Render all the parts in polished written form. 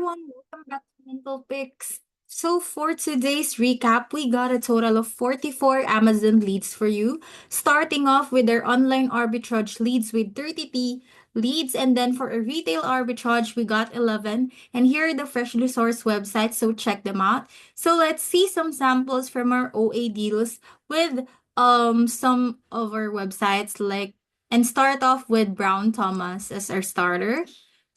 everyone, welcome back to Mental Picks. So for today's recap, we got a total of 44 Amazon leads for you. Starting off with our online arbitrage leads with 30p leads, and then for a retail arbitrage, we got 11. And here are the freshly sourced websites, so check them out. So let's see some samples from our OA deals with some of our websites and start off with Brown Thomas as our starter.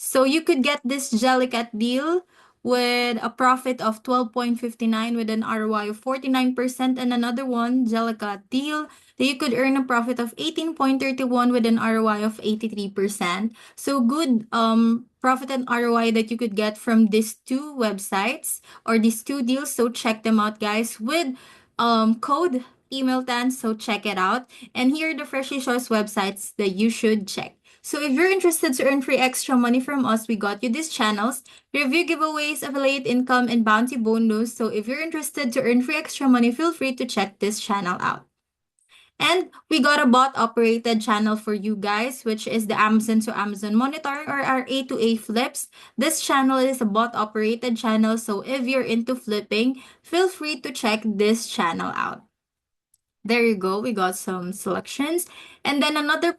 So you could get this Jellicat deal with a profit of 12.59 with an ROI of 49% and another one Jellicat deal that you could earn a profit of 18.31 with an ROI of 83%. So good profit and ROI that you could get from these two websites or these two deals. So check them out guys with code email tan, so check it out. And here are the freshly sourced websites that you should check. So if you're interested to earn free extra money from us, we got you these channels: review giveaways, affiliate income, and bounty bonus. So if you're interested to earn free extra money, feel free to check this channel out. And we got a bot operated channel for you guys, which is the Amazon to Amazon monitoring or our A to A flips. This channel is a bot operated channel. So if you're into flipping, feel free to check this channel out. There you go. We got some selections. And then another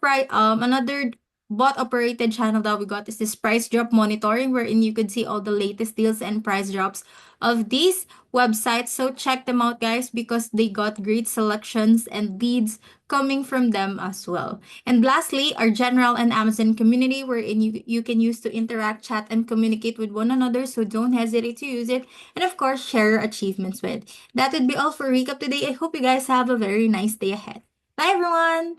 bot operated channel that we got is this price drop monitoring, wherein you could see all the latest deals and price drops of these websites. So check them out guys because they got great selections and leads coming from them as well. And lastly, our general and Amazon community, wherein you can use to interact, chat, and communicate with one another. So don't hesitate to use it. And of course, share your achievements with. That would be all for recap today. I hope you guys have a very nice day ahead. Bye everyone!